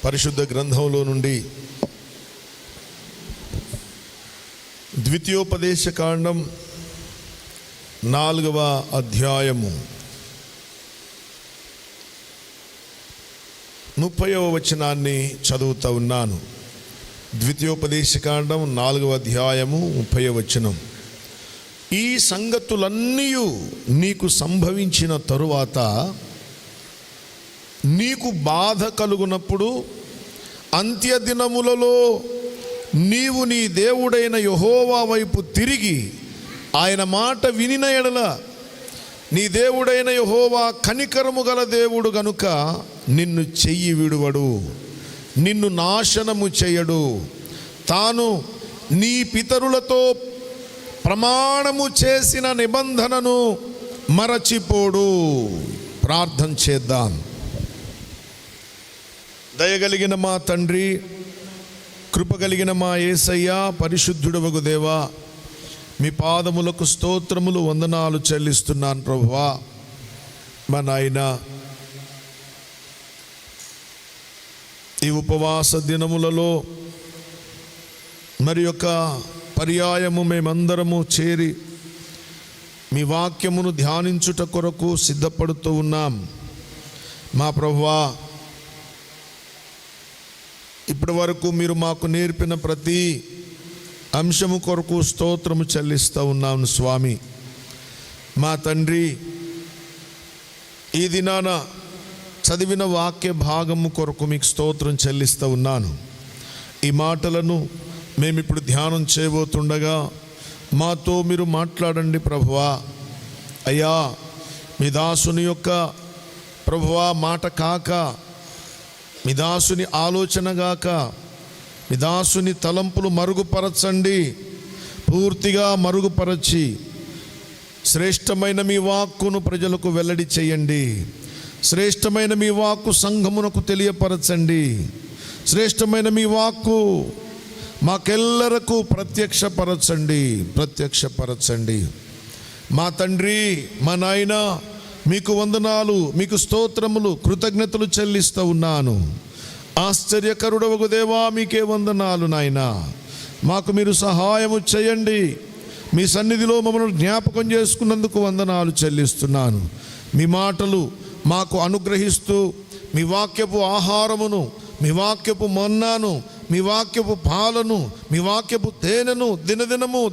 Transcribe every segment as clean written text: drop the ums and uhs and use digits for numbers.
పరిశుద్ధ గ్రంథంలో నుండి ద్వితీయోపదేశ కాండం 4వ అధ్యాయము 30వ వచనాన్ని చదువుతూ ఉన్నాను. ద్వితీయోపదేశ కాండం 4వ అధ్యాయము 30వ వచనం. ఈ సంగతులన్నీ నీకు సంభవించిన తరువాత నీకు బాధ కలుగునప్పుడు అంత్యదినములలో నీవు నీ దేవుడైన యెహోవా వైపు తిరిగి ఆయన మాట వినిన ఎడల నీ దేవుడైన యెహోవా కనికరము గల దేవుడు గనుక నిన్ను చెయ్యి విడువడు, నిన్ను నాశనము చేయడు. తాను నీ పితరులతో ప్రమాణము చేసిన నిబంధనను మరచిపోడు. ప్రార్థన చేద్దాం. దయగలిగిన మా తండ్రి, కృపగలిగిన మా యేసయ్య, పరిశుద్ధుడవగు దేవా, మీ పాదములకు స్తోత్రములు వందనాలు చెల్లిస్తున్నాను ప్రభువా. మా నాయన, ఈ ఉపవాస దినములలో మరి యొక్క పర్యాయము మేమందరము చేరి మీ వాక్యమును ధ్యానించుట కొరకు సిద్ధపడుతూ ఉన్నాం. మా ప్రభువా, ఇప్పటి వరకు మీరు మాకు నేర్పిన ప్రతి అంశము కొరకు స్తోత్రము చెల్లిస్తూ ఉన్నాను స్వామి. మా తండ్రి, ఈ దినాన చదివిన వాక్య భాగము కొరకు మీకు స్తోత్రం చెల్లిస్తూ ఉన్నాను. ఈ మాటలను మేమిప్పుడు ధ్యానం చేయబోతుండగా మాతో మీరు మాట్లాడండి ప్రభువా. అయ్యా, మీ దాసుని యొక్క ప్రభువా మాట కాక, మీ దాసుని ఆలోచన గాక, మీ దాసుని తలంపులు మరుగుపరచండి. పూర్తిగా మరుగుపరచి శ్రేష్టమైన మీ వాక్కును ప్రజలకు వెల్లడి చేయండి. శ్రేష్టమైన మీ వాక్కు సంఘమునకు తెలియపరచండి. శ్రేష్టమైన మీ వాక్కు మాకెల్లరకు ప్రత్యక్షపరచండి. మా తండ్రి, మా నాయన, మీకు వందనాలు, మీకు స్తోత్రములు, కృతజ్ఞతలు చెల్లిస్తూ ఉన్నాను. ఆశ్చర్యకరుడవగు దేవా, మీకే వందనాలు నాయనా. మాకు మీరు సహాయము చేయండి. మీ సన్నిధిలో మమ్మల్ని జ్ఞాపకం చేసుకున్నందుకు వందనాలు చెల్లిస్తున్నాను. మీ మాటలు మాకు అనుగ్రహిస్తూ మీ వాక్యపు ఆహారమును, మీ వాక్యపు మన్నాను, మీ వాక్యపు పాలను, మీ వాక్యపు తేనెను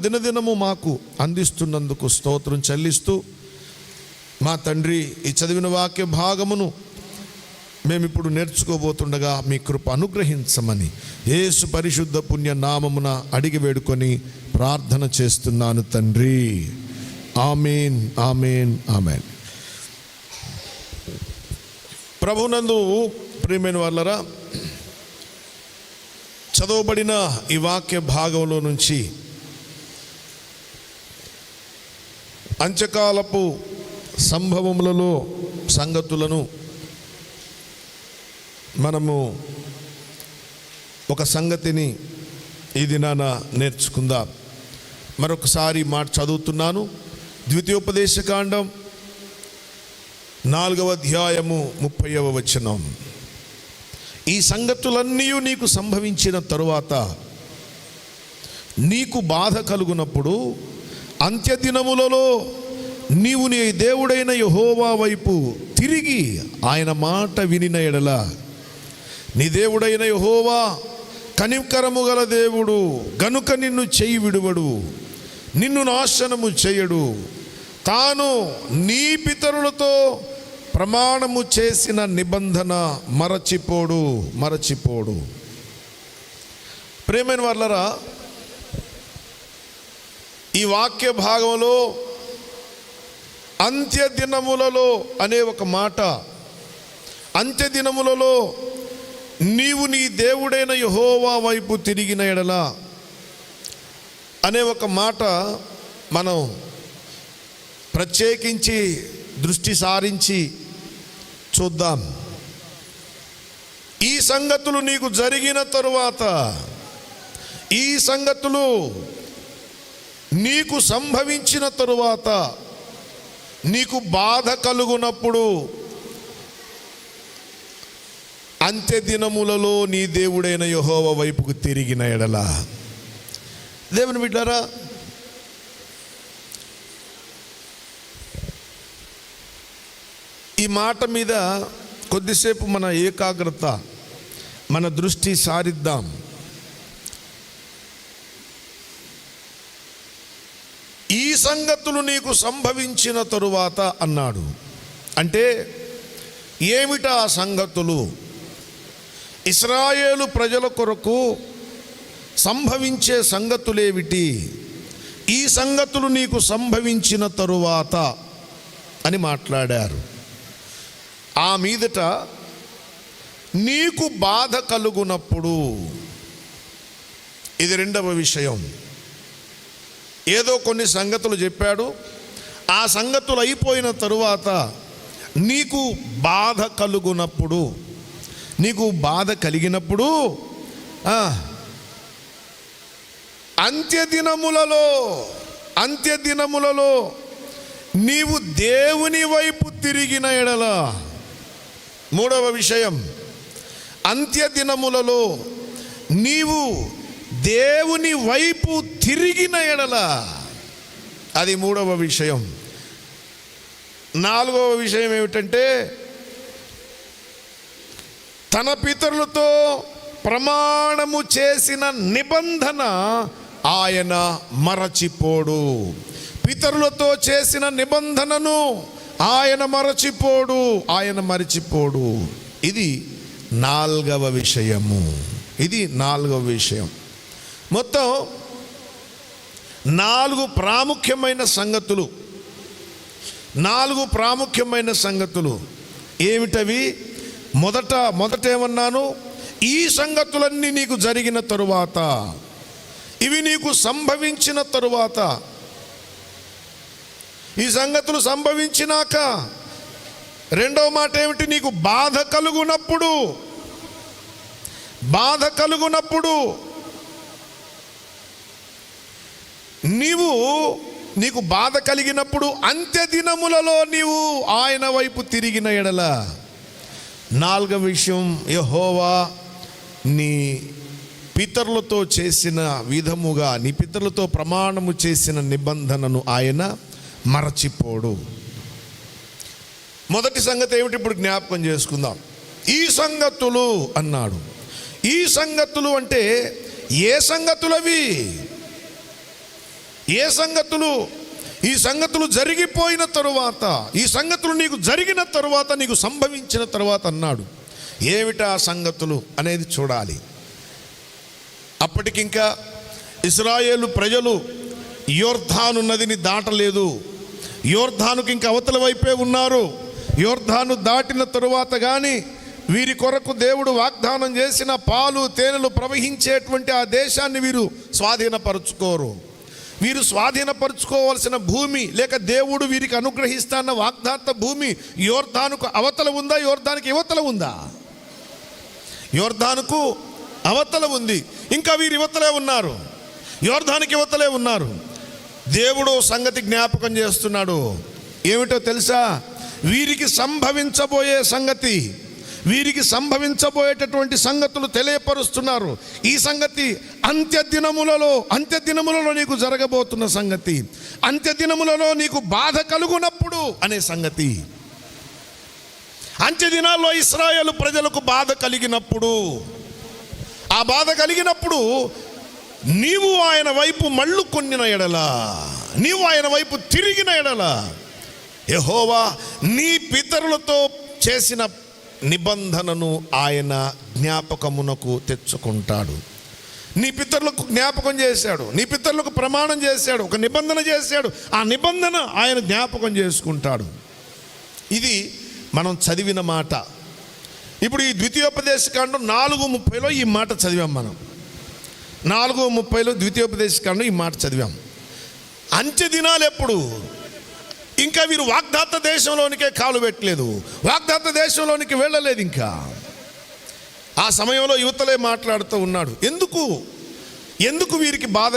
దినదినము మాకు అందిస్తున్నందుకు స్తోత్రం చెల్లిస్తూ, మా తండ్రి, ఈ చదివిన వాక్య భాగమును మేమిప్పుడు నేర్చుకోబోతుండగా మీ కృప అనుగ్రహించమని యేసు పరిశుద్ధ పుణ్య నామమున అడిగి వేడుకొని ప్రార్థన చేస్తున్నాను తండ్రి. ఆమేన్, ఆమేన్, ఆమేన్. ప్రభునందు ప్రియమైన వాళ్ళరా, చదవబడిన ఈ వాక్య భాగంలో నుంచి అంత్యకాలపు సంభవములలో సంగతులను మనము ఒక సంగతిని ఈ దినాన నేర్చుకుందాం. మరొకసారి మాట చదువుతున్నాను. ద్వితీయోపదేశ కాండం 4వ అధ్యాయము 30వ వచనం. ఈ సంగతులన్నీ నీకు సంభవించిన తరువాత నీకు బాధ కలుగునప్పుడు అంత్యదినములలో నీవు నీ దేవుడైన యెహోవా వైపు తిరిగి ఆయన మాట వినిన ఎడల నీ దేవుడైన యెహోవా కనికరము గల దేవుడు గనుక నిన్ను చెయ్యి విడువడు, నిన్ను నాశనము చేయడు. తాను నీ పితరులతో ప్రమాణము చేసిన నిబంధన మరచిపోడు. ప్రియమైన వాళ్ళరా, ఈ వాక్య భాగంలో అంత్యదినములలో అనే ఒక మాట, అంత్యదినములలో నీవు నీ దేవుడైన యెహోవా వైపు తిరిగిన ఎడల అనే ఒక మాట మనం ప్రత్యేకించి దృష్టి సారించి చూద్దాం. ఈ సంగతులు నీకు జరిగిన తరువాత, ఈ సంగతులు నీకు సంభవించిన తరువాత నీకు బాధ కలుగునప్పుడు అంత్య దినములలో నీ దేవుడైన యెహోవా వైపుకు తిరిగిన ఎడల. దేవుని బిడ్డారా, ఈ మాట మీద కొద్దిసేపు మన ఏకాగ్రత, మన దృష్టి సారిద్దాం. ఈ సంగతులు నీకు సంభవించిన తరువాత అన్నాడు. అంటే ఏమిటా ఆ సంగతులు? ఇశ్రాయేలు ప్రజల కొరకు సంభవించే సంగతులేమిటి? ఈ సంగతులు నీకు సంభవించిన తరువాత అని మాట్లాడారు. ఆ మీదట నీకు బాధ కలుగునప్పుడు, ఇది రెండవ విషయం. ఏదో కొన్ని సంగతులు చెప్పాడు, ఆ సంగతులు అయిపోయిన తరువాత నీకు బాధ కలుగునప్పుడు, నీకు బాధ కలిగినప్పుడు అంత్యదినములలో నీవు దేవుని వైపు తిరిగిన ఎడల. మూడవ విషయం, అంత్యదినములలో నీవు దేవుని వైపు తిరిగిన ఎడల, అది మూడవ విషయం. నాలుగవ విషయం ఏమిటంటే, తన పితరులతో ప్రమాణము చేసిన నిబంధన ఆయన మరచిపోడు. పితరులతో చేసిన నిబంధనను ఆయన మరచిపోడు. ఇది నాలుగవ విషయము. మొత్తం 4 ప్రాముఖ్యమైన సంగతులు. ఏమిటవి? మొదట ఏమన్నాను? ఈ సంగతులన్నీ నీకు జరిగిన తరువాత, ఇవి నీకు సంభవించిన తరువాత. ఈ సంగతులు సంభవించినాక రెండవ మాట ఏమిటి? నీకు బాధ కలుగునప్పుడు నీకు బాధ కలిగినప్పుడు అంత్యదినములలో నీవు ఆయన వైపు తిరిగిన ఎడల. నాలుగవ విషయం, యెహోవా నీ పితరులతో చేసిన విధముగా, నీ పితరులతో ప్రమాణము చేసిన నిబంధనను ఆయన మరచిపోడు. మొదటి సంగతి ఏమిటి? ఇప్పుడు జ్ఞాపకం చేసుకుందాం. ఈ సంగతులు అన్నాడు. ఈ సంగతులు అంటే ఏ సంగతులవి? ఏ సంగతులు? ఈ సంగతులు జరిగిపోయిన తరువాత, ఈ సంగతులు నీకు జరిగిన తరువాత, నీకు సంభవించిన తరువాత అన్నాడు. ఏమిటా సంగతులు అనేది చూడాలి. అప్పటికింకా ఇశ్రాయేలు ప్రజలు యోర్దాను నదిని దాటలేదు. యోర్దానుకి ఇంకా అవతల వైపే ఉన్నారు. యోర్దాను దాటిన తరువాత కానీ వీరి కొరకు దేవుడు వాగ్దానం చేసిన పాలు తేనెలు ప్రవహించేటువంటి ఆ దేశాన్ని వీరు స్వాధీనపరుచుకోరు. వీరు స్వాధీనపరుచుకోవాల్సిన భూమి, లేక దేవుడు వీరికి అనుగ్రహిస్తాన్న వాగ్దాత భూమి యోర్దానుకు అవతల ఉందా? యోర్దానికి యువతల ఉందా? యోర్దానుకు అవతల ఉంది. ఇంకా వీరు యువతలే ఉన్నారు, యోర్దానికి యువతలే ఉన్నారు. దేవుడు సంగతి జ్ఞాపకం చేస్తున్నాడు. ఏమిటో తెలుసా? వీరికి సంభవించబోయేటటువంటి సంగతులు తెలియపరుస్తున్నారు. ఈ సంగతి అంత్యదినములలో నీకు జరగబోతున్న సంగతి, అంత్యదినములలో నీకు బాధ కలుగునప్పుడు అనే సంగతి. అంత్యదినాల్లో ఇశ్రాయేలు ప్రజలకు బాధ కలిగినప్పుడు, ఆ బాధ కలిగినప్పుడు నీవు ఆయన వైపు మళ్ళు కొన్నిన ఎడల, నీవు ఆయన వైపు తిరిగిన ఎడల, యెహోవా నీ పితరులతో చేసిన నిబంధనను ఆయన జ్ఞాపకమునకు తెచ్చుకుంటాడు. నీ పితరులకు జ్ఞాపకం చేశాడు, నీ పితరులకు ప్రమాణం చేశాడు, ఒక నిబంధన చేశాడు. ఆ నిబంధన ఆయన జ్ఞాపకం చేసుకుంటాడు. ఇది మనం చదివిన మాట. ఇప్పుడు ఈ ద్వితీయోపదేశకాండం 4:30లో ఈ మాట చదివాం. మనం 4:30లో ద్వితీయోపదేశకాండం ఈ మాట చదివాం. అంత్యదినాలు ఎప్పుడు? ఇంకా వీరు వాగ్దాత దేశంలోనికే కాలు పెట్టలేదు, వాగ్దాత దేశంలోనికి వెళ్ళలేదు. ఇంకా ఆ సమయంలో యువతలే మాట్లాడుతూ ఉన్నాడు. ఎందుకు వీరికి బాధ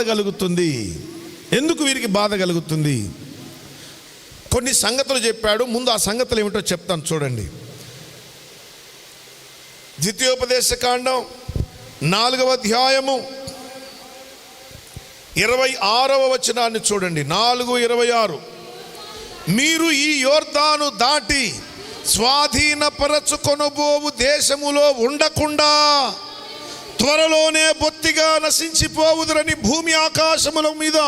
కలుగుతుంది? కొన్ని సంగతులు చెప్పాడు. ముందు ఆ సంగతులు ఏమిటో చెప్తాను చూడండి. ద్వితీయోపదేశకాండం 4వ అధ్యాయము 26వ వచనాన్ని చూడండి. 4:26. మీరు ఈ యొర్దాను దాటి స్వాధీనపరచుకొనబోవు దేశములో ఉండకుండా త్వరలోనే బొత్తిగా నశించిపోవుదురని భూమి ఆకాశముల మీద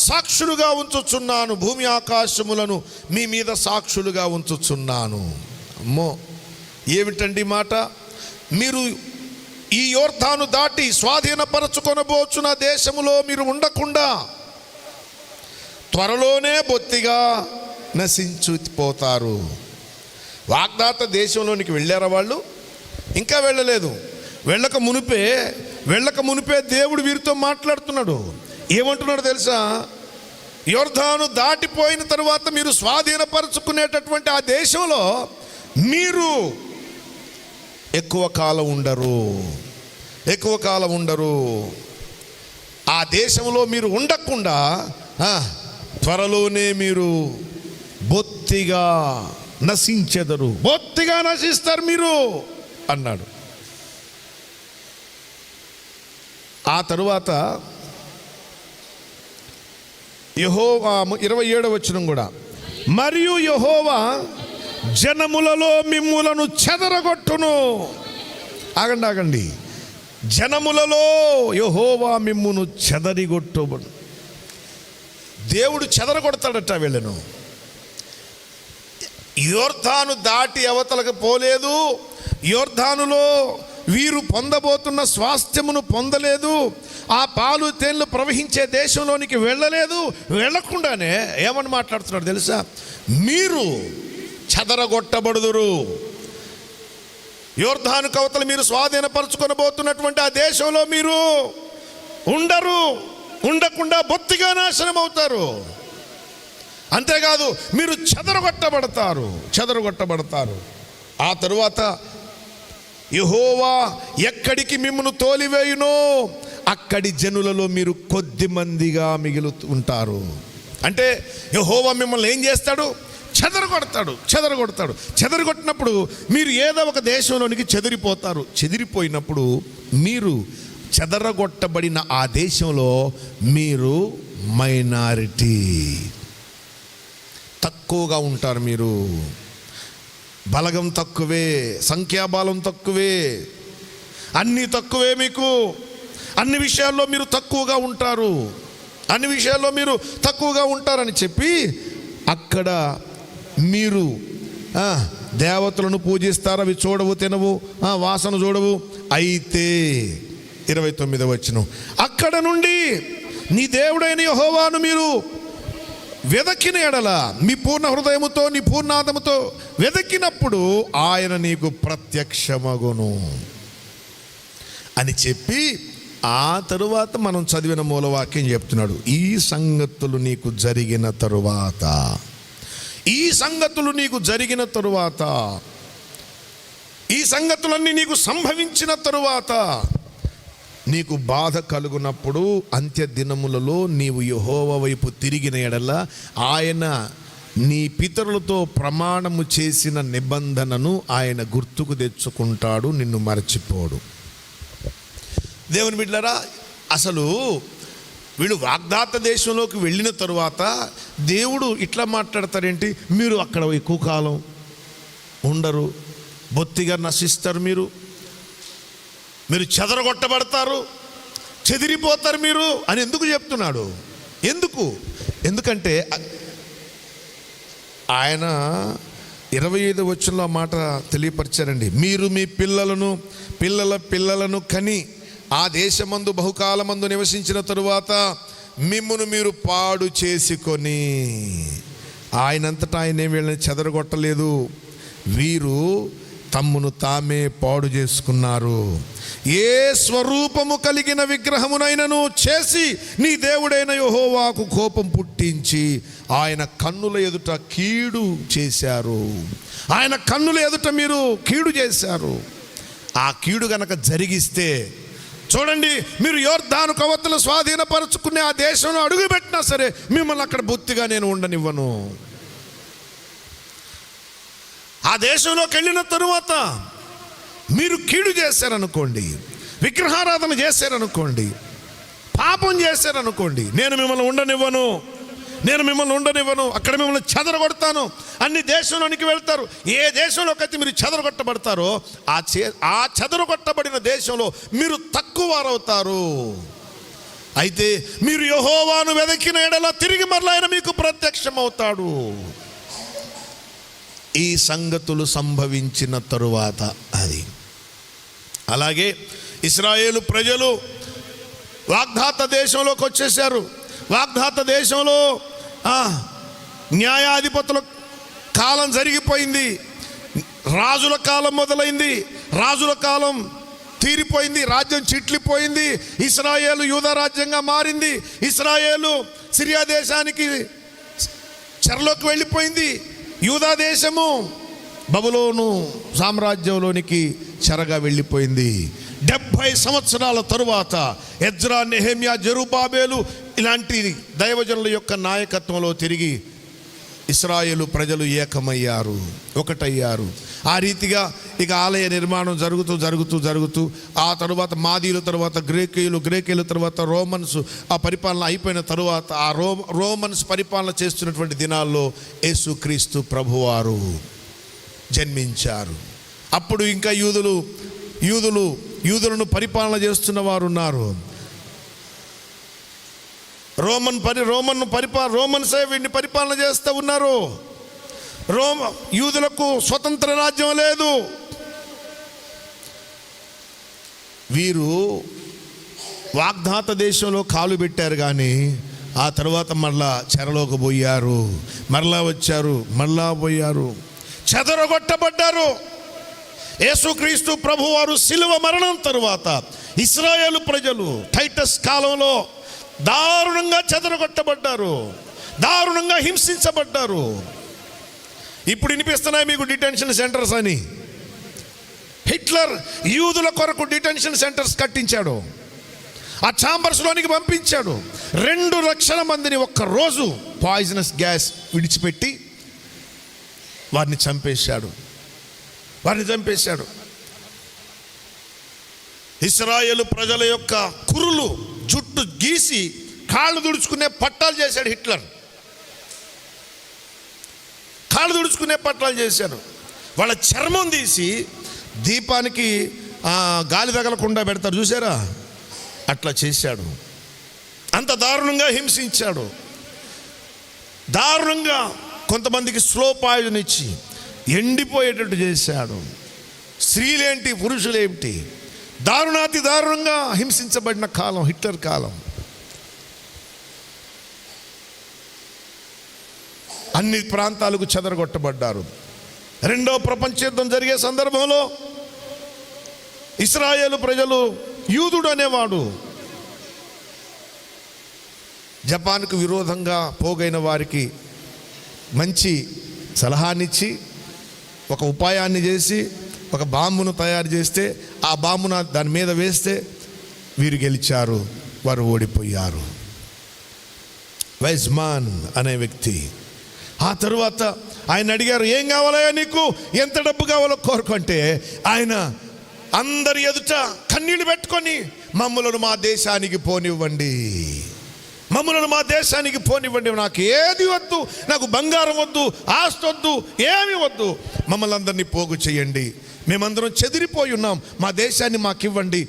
సాక్షులుగా ఉంచుచున్నాను. భూమి ఆకాశములను మీ మీద సాక్షులుగా ఉంచుచున్నాను. అమ్మో, ఏమిటండి మాట? మీరు ఈ యొర్దాను దాటి స్వాధీనపరచుకొనబోచున్న దేశములో మీరు ఉండకుండా త్వరలోనే బొత్తిగా నశించిపోతారు. వాగ్దాత దేశంలోనికి వెళ్ళారా వాళ్ళు? ఇంకా వెళ్ళలేదు. వెళ్ళక మునిపే దేవుడు వీరితో మాట్లాడుతున్నాడు. ఏమంటున్నాడు తెలుసా? యొర్దాను దాటిపోయిన తరువాత మీరు స్వాధీనపరచుకునేటటువంటి ఆ దేశంలో మీరు ఎక్కువ కాలం ఉండరు. ఆ దేశంలో మీరు ఉండకుండా త్వరలోనే మీరు బొత్తిగా నశించెదరు, బొత్తిగా నశిస్తారు మీరు అన్నాడు. ఆ తరువాత యెహోవా 27వ వచనం కూడా, మరియు యెహోవా జనములలో మిమ్ములను చెదరగొట్టును. ఆగండి. జనములలో యెహోవా మిమ్మును చెదరిగొట్టును. దేవుడు చెదరగొడతాడట వీళ్ళను. యొర్దాను దాటి అవతలకు పోలేదు. యొర్దానులో వీరు పొందబోతున్న స్వాస్థ్యమును పొందలేదు. ఆ పాలు తేళ్లు ప్రవహించే దేశంలోనికి వెళ్ళలేదు. వెళ్ళకుండానే ఏమని మాట్లాడుతున్నాడు తెలుసా? మీరు చెదరగొట్టబడుదురు. యొర్దాను కవతల మీరు స్వాధీనపరచుకొనబోతున్నటువంటి ఆ దేశంలో మీరు ఉండకుండా బొత్తిగా నాశనం అవుతారు. అంతేకాదు, మీరు చెదరగొట్టబడతారు. ఆ తరువాత యెహోవా ఎక్కడికి మిమ్మును తోలివేయునో అక్కడి జనులలో మీరు కొద్ది మందిగా మిగులుతుంటారు. అంటే యెహోవా మిమ్మల్ని ఏం చేస్తాడు? చెదరగొట్టినప్పుడు మీరు ఏదో ఒక దేశంలోనికి చెదిరిపోతారు. చెదిరిపోయినప్పుడు మీరు చెదరగొట్టబడిన ఆ దేశంలో మీరు మైనారిటీ, తక్కువగా ఉంటారు. మీరు బలగం తక్కువే, సంఖ్యాబలం తక్కువే, అన్నీ తక్కువే. మీకు అన్ని విషయాల్లో మీరు తక్కువగా ఉంటారని చెప్పి అక్కడ మీరు దేవతలను పూజిస్తారు. అవి చూడవు, తినవు, వాసన చూడవు. అయితే 29వ వచనం, అక్కడ నుండి నీ దేవుడైన యెహోవాను మీరు వెదకిన ఎడల మీ పూర్ణ హృదయముతో నీ పూర్ణాత్మతో వెదకినప్పుడు ఆయన నీకు ప్రత్యక్షమగును అని చెప్పి ఆ తరువాత మనం చదివిన మూలవాక్యం చెప్తున్నాడు. ఈ సంగతులు నీకు జరిగిన తరువాత, ఈ సంగతులన్నీ నీకు సంభవించిన తరువాత నీకు బాధ కలుగునప్పుడు అంత్య దినములలో నీవు యెహోవా వైపు తిరిగిన ఎడల ఆయన నీ పితరులతో ప్రమాణము చేసిన నిబంధనను ఆయన గుర్తుకు తెచ్చుకుంటాడు, నిన్ను మరచిపోడు. దేవుని బిడ్డలారా, అసలు వీళ్ళు వాగ్దాత దేశంలోకి వెళ్ళిన తరువాత దేవుడు ఇట్లా మాట్లాడతారేంటి? మీరు అక్కడ ఎక్కువ కాలం ఉండరు, బొత్తిగా నశిస్తారు, మీరు చెదరగొట్టబడతారు, చెదిరిపోతారు మీరు అని ఎందుకు చెప్తున్నాడు? ఎందుకంటే ఆయన 25వ వచనంలో మాట తెలియపరిచారండి. మీరు మీ పిల్లలను కని ఆ దేశమందు బహుకాలమందు నివసించిన తరువాత మిమ్మును మీరు పాడు చేసుకొని, ఆయనంతటా ఆయనే వీళ్ళని చెదరగొట్టలేదు, వీరు తమ్మును తామే పాడు చేసుకున్నారు. ఏ స్వరూపము కలిగిన విగ్రహమునైనను చేసి నీ దేవుడైన యెహోవాకు కోపం పుట్టించి ఆయన కన్నుల ఎదుట కీడు చేశారు. ఆయన కన్నుల ఎదుట మీరు కీడు చేశారు. ఆ కీడు గనక జరిగిస్తే చూడండి, మీరు యొర్దాను కవతలు స్వాధీనపరుచుకునే ఆ దేశంలో అడుగుపెట్టినా సరే మిమ్మల్ని అక్కడ బొత్తిగా నేను ఉండనివ్వను. ఆ దేశంలోకి వెళ్ళిన తరువాత మీరు కీడు చేశారనుకోండి, విగ్రహారాధన చేశారనుకోండి, పాపం చేశారనుకోండి, నేను మిమ్మల్ని ఉండనివ్వను, అక్కడ మిమ్మల్ని చెదరగొడతాను. అన్ని దేశంలోనికి వెళ్తారు. ఏ దేశంలోకైతే మీరు చెదరగొట్టబడతారో ఆ చెదరగొట్టబడిన దేశంలో మీరు తక్కువ వారవుతారు. అయితే మీరు యెహోవాను వెదకిన ఎడల తిరిగి మరలా ఆయన మీకు ప్రత్యక్షమవుతాడు. ఈ సంగతులు సంభవించిన తరువాత అది. అలాగే ఇశ్రాయేలు ప్రజలు వాగ్దాత దేశంలోకి వచ్చేసారు. వాగ్దాత దేశంలో న్యాయాధిపతుల కాలం జరిగిపోయింది. రాజుల కాలం మొదలైంది. రాజుల కాలం తీరిపోయింది. రాజ్యం చిట్లిపోయింది. ఇశ్రాయేలు యూదా రాజ్యంగా మారింది. ఇశ్రాయేలు సిరియా దేశానికి చెరలోకి వెళ్ళిపోయింది. యూదా దేశము బబులోను సామ్రాజ్యంలోనికి చెరగా వెళ్ళిపోయింది. 70 సంవత్సరాల తరువాత ఎజ్రా, నెహెమ్యా, జెరుబ్బాబెలు ఇలాంటి దైవజనుల యొక్క నాయకత్వంలో తిరిగి ఇశ్రాయేలు ప్రజలు ఏకమయ్యారు, ఒకటయ్యారు. ఆ రీతిగా ఇక ఆలయ నిర్మాణం జరుగుతూ ఆ తరువాత మాదీయుల తర్వాత గ్రేకేయుల తర్వాత రోమన్స్ ఆ పరిపాలన అయిపోయిన తరువాత ఆ రోమన్స్ పరిపాలన చేస్తున్నటువంటి దినాల్లో యేసుక్రీస్తు ప్రభువారు జన్మించారు. అప్పుడు ఇంకా యూదులను పరిపాలన చేస్తున్న వారు ఉన్నారు. రోమన్సే వీడిని పరిపాలన చేస్తూ ఉన్నారు. యూదులకు స్వతంత్ర రాజ్యం లేదు. వీరు వాగ్దాత దేశంలో కాలు పెట్టారు, కానీ ఆ తర్వాత మళ్ళా చెరలోకి పోయారు, మరలా వచ్చారు, మళ్ళా పోయారు, చెదరగొట్టబడ్డారు. యేసుక్రీస్తు ప్రభువారు శిలువ మరణం తరువాత ఇశ్రాయేలు ప్రజలు టైటస్ కాలంలో దారుణంగా చెదరగొట్టబడ్డారు, దారుణంగా హింసించబడ్డారు. ఇప్పుడు వినిపిస్తున్నాయి మీకు డిటెన్షన్ సెంటర్స్ అని. హిట్లర్ యూదుల కొరకు డిటెన్షన్ సెంటర్స్ కట్టించాడు. ఆ ఛాంబర్స్లోనికి పంపించాడు. 2 లక్షల మందిని ఒక్కరోజు పాయిజనస్ గ్యాస్ విడిచిపెట్టి వారిని చంపేశాడు. ఇశ్రాయేలు ప్రజల యొక్క కురులు జుట్టు గీసి కాళ్ళు దుడుచుకునే పట్టాలు చేశాడు హిట్లర్. కాళ్ళు దుడుచుకునే పట్టాలు చేశాడు. వాళ్ళ చర్మం తీసి దీపానికి గాలి తగలకుండా పెడతారు చూసారా, అట్లా చేశాడు. అంత దారుణంగా హింసించాడు. దారుణంగా కొంతమందికి స్లో పాయిజన్ ఇచ్చి ఎండిపోయేటట్టు చేశాడు. స్త్రీలేంటి, పురుషులేంటి, దారుణాతి దారుణంగా హింసించబడిన కాలం హిట్లర్ కాలం. అన్ని ప్రాంతాలకు చెదరగొట్టబడ్డారు. 2వ ప్రపంచ యుద్ధం జరిగే సందర్భంలో ఇశ్రాయేలు ప్రజలు, యూదుడు అనేవాడు జపాన్కు విరోధంగా పోగైన వారికి మంచి సలహానిచ్చి ఒక ఉపాయాన్ని చేసి ఒక బాంబును తయారు చేస్తే ఆ బాంబును దాని మీద వేస్తే వీరు గెలిచారు, వారు ఓడిపోయారు. వైజ్మాన్ అనే వ్యక్తి. ఆ తరువాత ఆయన అడిగారు, ఏం కావాలయ్యా నీకు, ఎంత డబ్బు కావాలో కోరుకుంటే ఆయన అందరి ఎదుట కన్నీళ్లు పెట్టుకొని మమ్మలను మా దేశానికి పోనివ్వండి, నాకు ఏది వద్దు, నాకు బంగారం వద్దు, ఆస్తి వద్దు, ఏమి వద్దు, మమ్మల్ని అందరినీ పోగు చేయండి, మేమందరం చెదిరిపోయి ఉన్నాం, మా దేశాన్ని మాకు ఇవ్వండి,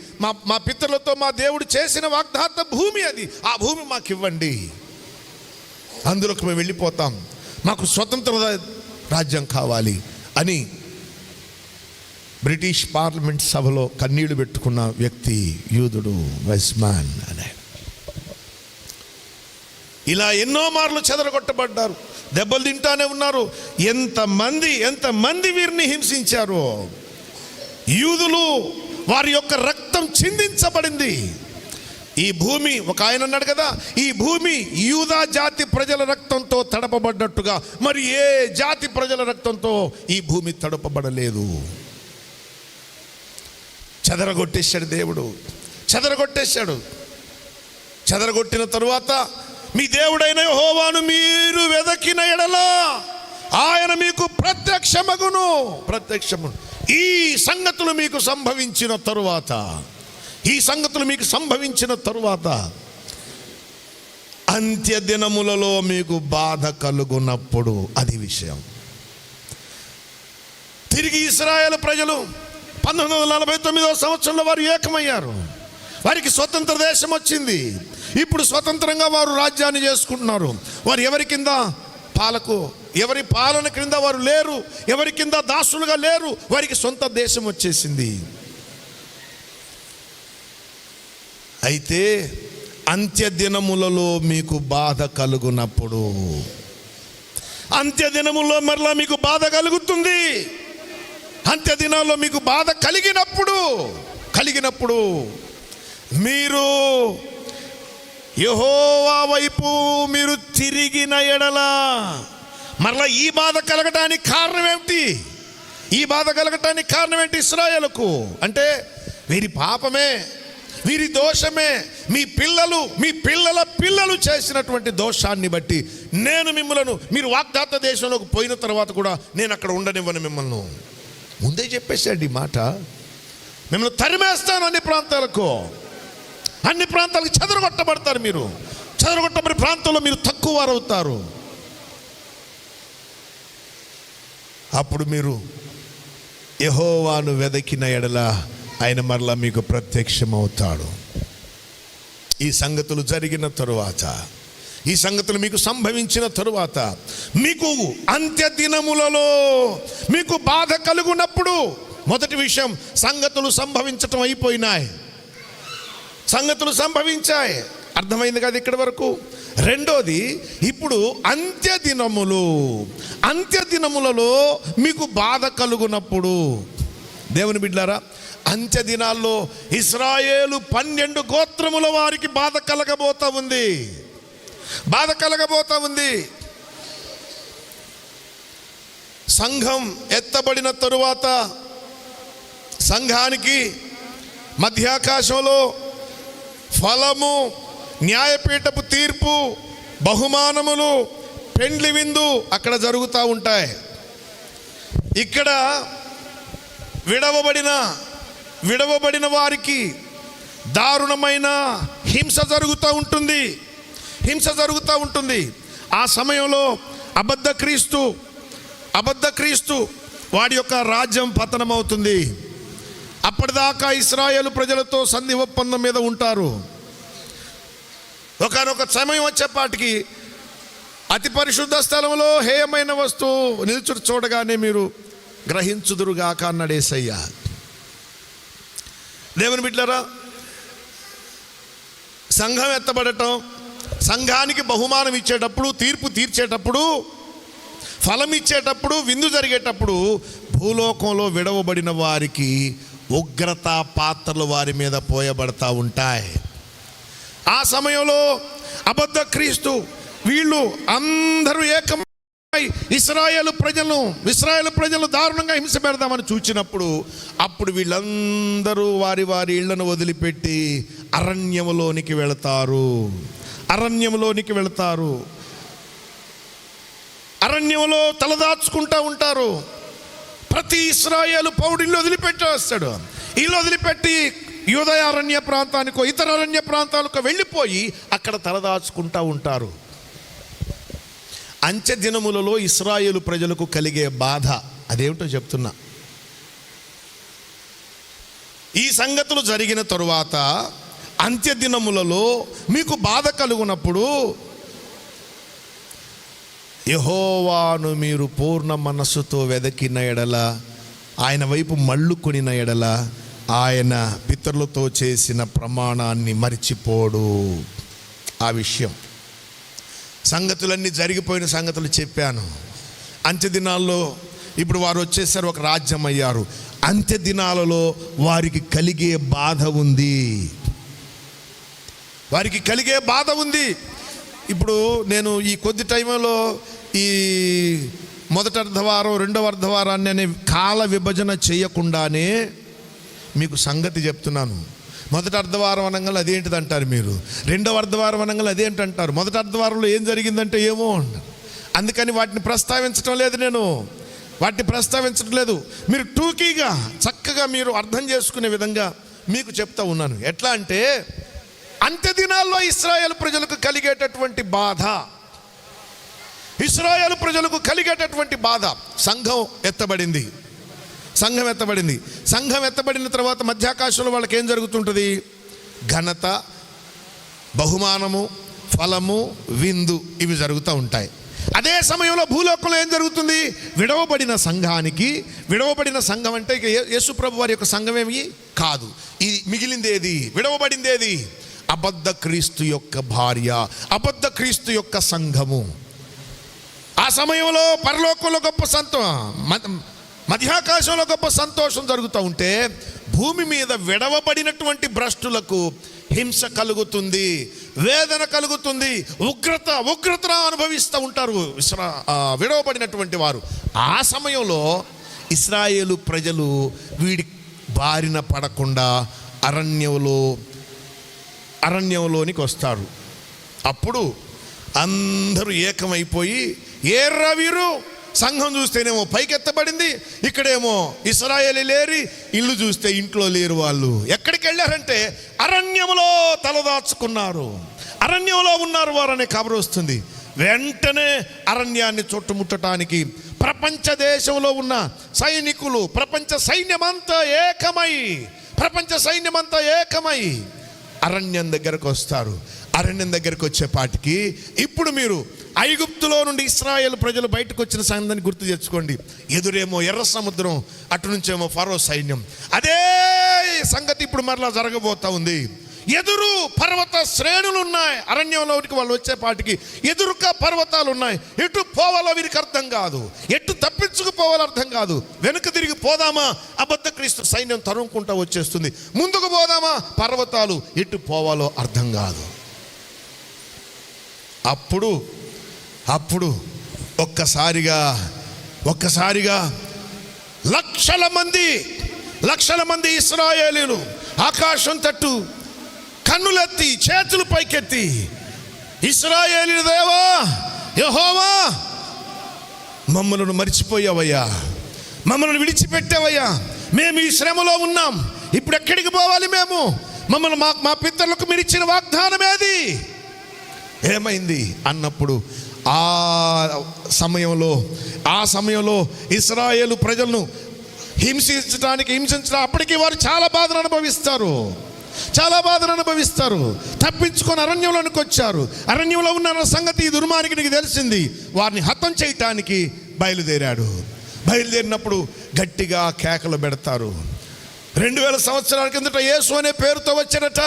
మా పితరులతో మా దేవుడు చేసిన వాగ్దాత భూమి అది, ఆ భూమి మాకు ఇవ్వండి, అందులోకి మేము వెళ్ళిపోతాం, మాకు స్వతంత్ర రాజ్యం కావాలి అని బ్రిటిష్ పార్లమెంట్ సభలో కన్నీళ్లు పెట్టుకున్న వ్యక్తి యూదుడు వైజ్మాన్ అనే. ఇలా ఎన్నో మార్లు చెదరగొట్టబడ్డారు, దెబ్బలు తింటానే ఉన్నారు. ఎంతమంది వీరిని హింసించారు. యూదులు వారి యొక్క రక్తం చిందించబడింది. ఈ భూమి, ఒక ఆయన అన్నాడు కదా, ఈ భూమి యూదా జాతి ప్రజల రక్తంతో తడపబడ్డట్టుగా మరి ఏ జాతి ప్రజల రక్తంతో ఈ భూమి తడపబడలేదు. చెదరగొట్టేశాడు దేవుడు, చెదరగొట్టిన తరువాత మీ దేవుడైన యెహోవాను మీరు వెదకిన ఎడల ఆయన మీకు ప్రత్యక్షమగును. ఈ సంగతులు మీకు సంభవించిన తరువాత అంత్య దినములలో మీకు బాధ కలుగునప్పుడు, అది విషయం. తిరిగి ఇశ్రాయేలు ప్రజలు 1949వ సంవత్సరంలో వారు ఏకమయ్యారు. వారికి స్వతంత్ర దేశం వచ్చింది. ఇప్పుడు స్వతంత్రంగా వారు రాజ్యాన్ని చేసుకుంటున్నారు. వారు ఎవరి పాలన క్రింద వారు లేరు, ఎవరి కింద దాసులుగా లేరు. వారికి సొంత దేశం వచ్చేసింది. అయితే అంత్య దినములలో మీకు బాధ కలుగునప్పుడు, అంత్య దినములో మరలా మీకు బాధ కలుగుతుంది. అంత్య దినాల్లో మీకు బాధ కలిగినప్పుడు మీరు యెహోవా వైపు మీరు తిరిగిన ఎడల, మరలా ఈ బాధ కలగటానికి కారణం ఏమిటి? ఇశ్రాయేలుకు అంటే వీరి పాపమే, వీరి దోషమే, మీ పిల్లల పిల్లలు చేసినటువంటి దోషాన్ని బట్టి నేను మీరు వాగ్దాత దేశంలోకి పోయిన తర్వాత కూడా నేను అక్కడ ఉండనివ్వను. మిమ్మల్ని ముందే చెప్పేశాడు ఈ మాట. మిమ్మల్ని తరిమేస్తాను, అన్ని ప్రాంతాలకు చెదరగొట్టబడతారు. మీరు చెదరగొట్టబడి ప్రాంతంలో మీరు తక్కువ వారు అవుతారు. అప్పుడు మీరు యెహోవాను వెదకిన ఎడల ఆయన మరలా మీకు ప్రత్యక్షమవుతాడు. ఈ సంగతులు జరిగిన తరువాత, ఈ సంగతులు మీకు సంభవించిన తరువాత, మీకు అంత్య దినములలో మీకు బాధ కలుగునప్పుడు, మొదటి విషయం సంగతులు సంభవించటం అయిపోయినాయి, సంగతులు సంభవించాయి. అర్థమైంది కదా ఇక్కడి వరకు? రెండోది, ఇప్పుడు అంత్య దినములలో మీకు బాధ కలుగునప్పుడు, దేవుని బిడ్డలారా, అంత్య దినాల్లో ఇశ్రాయేలు 12 గోత్రముల వారికి బాధ కలగబోతా ఉంది. సంఘం ఎత్తబడిన తరువాత సంఘానికి మధ్యాకాశంలో ఫలము, న్యాయపీఠపు తీర్పు, బహుమానములు, పెండ్లి విందు అక్కడ జరుగుతూ ఉంటాయి. ఇక్కడ విడవబడిన వారికి దారుణమైన హింస జరుగుతూ ఉంటుంది. ఆ సమయంలో అబద్ధ క్రీస్తు వాడి యొక్క రాజ్యం పతనమవుతుంది. అప్పటిదాకా ఇశ్రాయేలు ప్రజలతో సంధి ఒప్పందం మీద ఉంటారు. ఒకనొక సమయం వచ్చేపాటికి అతి పరిశుద్ధ స్థలంలో హేయమైన వస్తువు నిలుచుడు చూడగానే మీరు గ్రహించుదురుగాక అన్నాడు యేసయ్య. దేవుని బిడ్డలారా, సంఘం ఎత్తబడటం, సంఘానికి బహుమానం ఇచ్చేటప్పుడు, తీర్పు తీర్చేటప్పుడు, ఫలం ఇచ్చేటప్పుడు, విందు జరిగేటప్పుడు భూలోకంలో విడవబడిన వారికి ఉగ్రత పాత్రలు వారి మీద పోయబడతా ఉంటాయి. ఆ సమయంలో అబద్ధ క్రీస్తు వీళ్ళు అందరూ ఏకమై ఇశ్రాయేలు ప్రజలు దారుణంగా హింస పెడదామని చూచినప్పుడు, అప్పుడు వీళ్ళందరూ వారి ఇళ్లను వదిలిపెట్టి అరణ్యములోనికి వెళతారు. అరణ్యములో తలదాచుకుంటూ ఉంటారు. ప్రతి ఇశ్రాయేలు పౌరుడు ఇల్లు వదిలిపెట్టేస్తాడు. ఇల్లు వదిలిపెట్టి యూదయ అరణ్య ప్రాంతానికో ఇతర అరణ్య ప్రాంతాలకు వెళ్ళిపోయి అక్కడ తలదాచుకుంటూ ఉంటారు. అంత్య దినములలో ఇశ్రాయేలు ప్రజలకు కలిగే బాధ అదేమిటో చెప్తున్నా. ఈ సంగతులు జరిగిన తరువాత అంత్య దినములలో మీకు బాధ కలుగునప్పుడు యెహోవాను మీరు పూర్ణ మనస్సుతో వెదకిన ఎడల, ఆయన వైపు మళ్ళుకొనిన ఎడల, ఆయన పితరులతో చేసిన ప్రమాణాన్ని మరిచిపోడు. ఆ విషయం సంగతులన్నీ జరిగిపోయిన సంగతులు చెప్పాను. అంత్య దినాల్లో ఇప్పుడు వారు వచ్చేసారు, ఒక రాజ్యం అయ్యారు. అంత్య దినాలలో వారికి కలిగే బాధ ఉంది. ఇప్పుడు నేను ఈ కొద్ది టైంలో ఈ మొదటి అర్ధవారం, రెండవ అర్ధవారాన్ని అనే కాల విభజన చేయకుండానే మీకు సంగతి చెప్తున్నాను. మొదటి అర్ధవారం అనగానే అదేంటిది అంటారు మీరు, రెండవ అర్ధవారం అనగానే అదేంటంటారు. మొదటి అర్ధవారంలో ఏం జరిగిందంటే ఏమో, అందుకని వాటిని ప్రస్తావించడం లేదు నేను. వాటిని ప్రస్తావించడం లేదు. మీరు టూకీగా చక్కగా మీరు అర్థం చేసుకునే విధంగా మీకు చెప్తా ఉన్నాను. ఎట్లా అంటే అంత్య దినాల్లో ఇశ్రాయేలు ప్రజలకు కలిగేటటువంటి బాధ, ఇశ్రాయేలు ప్రజలకు కలిగేటటువంటి బాధ. సంఘం ఎత్తబడింది. సంఘం ఎత్తబడిన తర్వాత మధ్యాకాశంలో వాళ్ళకి ఏం జరుగుతుంటుంది? ఘనత, బహుమానము, ఫలము, విందు ఇవి జరుగుతూ ఉంటాయి. అదే సమయంలో భూలోకంలో ఏం జరుగుతుంది? విడవబడిన సంఘం అంటే ఇక యేసుప్రభు వారి యొక్క సంఘం ఏమి కాదు. ఇది మిగిలిందేది, విడవబడిందేది? అబద్ధ క్రీస్తు యొక్క భార్య, అబద్ధ క్రీస్తు యొక్క సంఘము. ఆ సమయంలో పరలోకంలో గొప్ప మధ్యాకాశంలో గొప్ప సంతోషం జరుగుతూ ఉంటే భూమి మీద విడవబడినటువంటి భ్రష్టులకు హింస కలుగుతుంది, వేదన కలుగుతుంది, ఉగ్రత అనుభవిస్తూ ఉంటారు విడవబడినటువంటి వారు. ఆ సమయంలో ఇశ్రాయేలు ప్రజలు వీడి బారిన పడకుండా అరణ్యంలోనికి వస్తారు. అప్పుడు అందరూ ఏకమైపోయి, ఏర్రా వీరు, సంఘం చూస్తేనేమో పైకెత్తబడింది, ఇక్కడేమో ఇశ్రాయేలు లేరి, ఇల్లు చూస్తే ఇంట్లో లేరు. వాళ్ళు ఎక్కడికి వెళ్ళారంటే అరణ్యంలో తలదాచుకున్నారు, అరణ్యంలో ఉన్నారు వారు అనే కబురు వస్తుంది. వెంటనే అరణ్యాన్ని చుట్టుముట్టడానికి ప్రపంచ దేశంలో ఉన్న సైనికులు, ప్రపంచ సైన్యమంతా ఏకమై అరణ్యం దగ్గరకు వస్తారు. అరణ్యం దగ్గరకు వచ్చేపాటికి ఇప్పుడు మీరు ఐగుప్తులో నుండి ఇశ్రాయేలు ప్రజలు బయటకు వచ్చిన సంగతిని గుర్తు తెచ్చుకోండి. ఎదురేమో ఎర్ర సముద్రం, అటు నుంచేమో ఫరో సైన్యం. అదే సంగతి ఇప్పుడు మరలా జరగబోతా ఉంది. ఎదురు పర్వత శ్రేణులు ఉన్నాయి. అరణ్యంలోకి వాళ్ళు వచ్చేపాటికి ఎదురుగా పర్వతాలు ఉన్నాయి. ఎటు పోవాలో వీరికి అర్థం కాదు, ఎటు తప్పించుకుపోవాలో అర్థం కాదు. వెనుక తిరిగి పోదామా, అబద్ధ క్రీస్తు సైన్యం తరుముకుంటూ వచ్చేస్తుంది. ముందుకు పోదామా, పర్వతాలు, ఎటు పోవాలో అర్థం కాదు. అప్పుడు ఒక్కసారిగా లక్షల మంది ఇశ్రాయేలీలు ఆకాశం తట్టు కన్నులెత్తి చేతులు పైకెత్తి, ఇశ్రాయేలీయుల దేవా యెహోవా, మమ్మల్ని మర్చిపోయావయ్యా, మమ్మల్ని విడిచిపెట్టావయ్యా, మేము ఈ శ్రమలో ఉన్నాం, ఇప్పుడు ఎక్కడికి పోవాలి మేము? మమ్మల్ని మా పితరులకు మీరు ఇచ్చిన వాగ్దానం ఏమైంది అన్నప్పుడు ఆ సమయంలో ఇశ్రాయేలు ప్రజలను హింసించడం అప్పటికి వారు చాలా బాధను అనుభవిస్తారు. తప్పించుకొని అరణ్యంలోనికి వచ్చారు. అరణ్యంలో ఉన్న సంగతి ఈ దుర్మార్గునికి తెలిసింది. వారిని హతం చేయటానికి బయలుదేరినప్పుడు గట్టిగా కేకలు పెడతారు. 2000 సంవత్సరాల కిందట యేసు అనే పేరుతో వచ్చారట.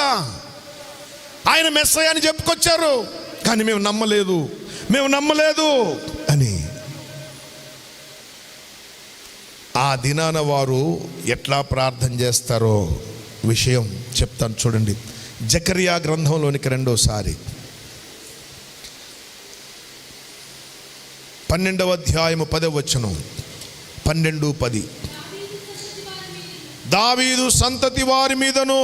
ఆయన మెస్సయ్య అని చెప్పుకొచ్చారు. కానీ మేము నమ్మలేదు అని. ఆ దినాన వారు ఎట్లా ప్రార్థన చేస్తారో విషయం చెప్తాను చూడండి. జకర్యా గ్రంథంలోనికి రెండోసారి 12వ అధ్యాయము 10వ వచనం, 12:10. దావీదు సంతతి వారి మీదను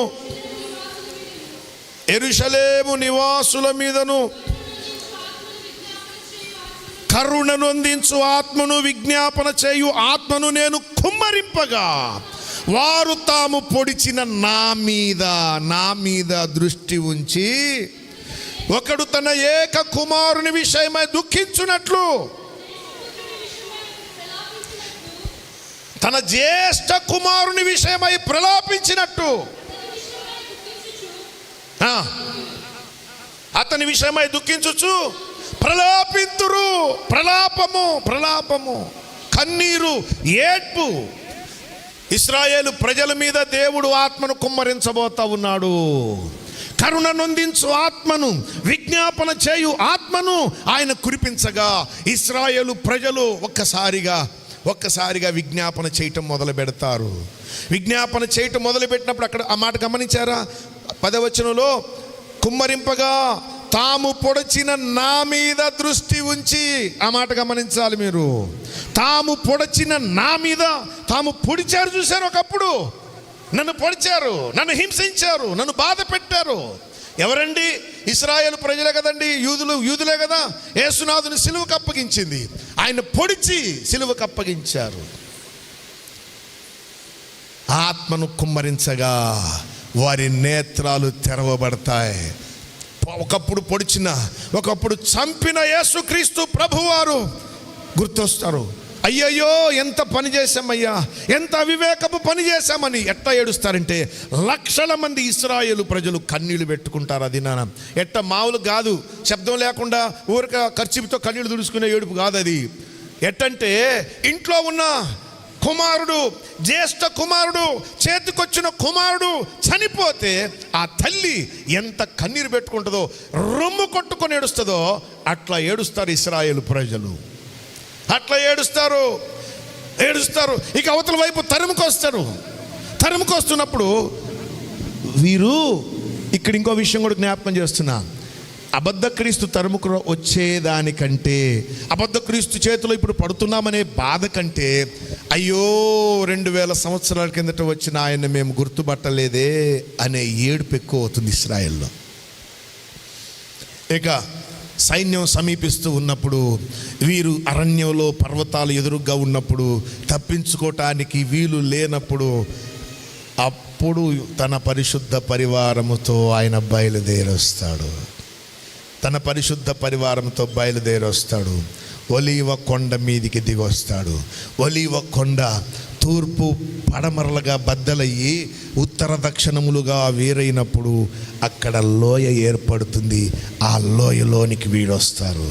యెరూషలేము నివాసుల మీదను కరుణను అందించు ఆత్మను, విజ్ఞాపన చేయు ఆత్మను నేను కుమ్మరింపగా వారు తాము పొడిచిన నా మీద దృష్టి ఉంచి ఒకడు తన ఏక కుమారుని విషయమై దుఃఖించున్నట్లు, తన జ్యేష్ఠ కుమారుని విషయమై ప్రలాపించినట్టు, అతని విషయమై దుఃఖించుచు ప్రలాపింతురు. ప్రలాపము, కన్నీరు, ఏడ్పు. ఇశ్రాయేలు ప్రజల మీద దేవుడు ఆత్మను కుమ్మరించబోతా ఉన్నాడు. కరుణ నొందించు ఆత్మను, విజ్ఞాపన చేయు ఆత్మను ఆయన కురిపించగా ఇశ్రాయేలు ప్రజలు ఒక్కసారిగా విజ్ఞాపన చేయటం మొదలు పెడతారు. విజ్ఞాపన చేయటం మొదలు పెట్టినప్పుడు అక్కడ ఆ మాట గమనించారా? 10వ వచనంలో కుమ్మరింపగా తాము పొడిచిన నా మీద దృష్టి ఉంచి, ఆ మాట గమనించాలి మీరు. తాము పొడిచిన నా మీద, తాము పొడిచారు. చూశారు, ఒకప్పుడు నన్ను పొడిచారు, నన్ను హింసించారు, నన్ను బాధ పెట్టారు. ఎవరండి? ఇశ్రాయేలు ప్రజలే కదండి, యూదులే కదా యేసునాథుని సిలువకు అప్పగించింది. ఆయన పొడిచి సిలువకు అప్పగించారు. ఆత్మను కుమ్మరించగా వారి నేత్రాలు తెరవబడతాయి. ఒకప్పుడు పొడిచిన, ఒకప్పుడు చంపిన యేసుక్రీస్తు ప్రభువారు గుర్తొస్తారు. అయ్యయ్యో ఎంత పని చేశామయ్యా, ఎంత అవివేకపు పని చేశామని ఎట్లా ఏడుస్తారంటే, లక్షల మంది ఇశ్రాయేలు ప్రజలు కన్నీళ్లు పెట్టుకుంటారు. అది నాన్న ఎట్ట మామూలు కాదు, శబ్దం లేకుండా ఊరిక ఖర్చుతో కన్నీళ్లు తుడుచుకునే ఏడుపు కాదు అది. ఎట్టంటే ఇంట్లో ఉన్న కుమారుడు, జ్యేష్ఠ కుమారుడు, చేతికొచ్చిన కుమారుడు చనిపోతే ఆ తల్లి ఎంత కన్నీరు పెట్టుకుంటుందో, రొమ్ము కొట్టుకొని ఏడుస్తుందో అట్లా ఏడుస్తారు ఇశ్రాయేలు ప్రజలు. అట్లా ఏడుస్తారు. ఇక అవతల వైపు తరుముకొస్తున్నప్పుడు వీరు ఇక్కడ ఇంకో విషయం కూడా జ్ఞాపకం చేస్తున్నా. అబద్ధ క్రీస్తు తరుముకు వచ్చేదానికంటే, అబద్ధ క్రీస్తు చేతిలో ఇప్పుడు పడుతున్నామనే బాధ కంటే, అయ్యో 2000 సంవత్సరాల కిందట వచ్చిన ఆయన మేము గుర్తుపట్టలేదే అనే ఏడుపు ఎక్కువ అవుతుంది ఇశ్రాయేల్లో. ఇక సైన్యం సమీపిస్తూ ఉన్నప్పుడు, వీరు అరణ్యంలో పర్వతాలు ఎదురుగా ఉన్నప్పుడు, తప్పించుకోవటానికి వీలు లేనప్పుడు, అప్పుడు తన పరిశుద్ధ పరివారముతో ఆయన బయలుదేరొస్తాడు. తన పరిశుద్ధ పరివారంతో బయలుదేరొస్తాడు. ఒలీవ కొండ మీదికి దిగొస్తాడు. ఒలీవ కొండ తూర్పు పడమరలుగా బద్దలయ్యి ఉత్తర దక్షిణములుగా వేరైనప్పుడు అక్కడ లోయ ఏర్పడుతుంది. ఆ లోయలోనికి వీడొస్తారు.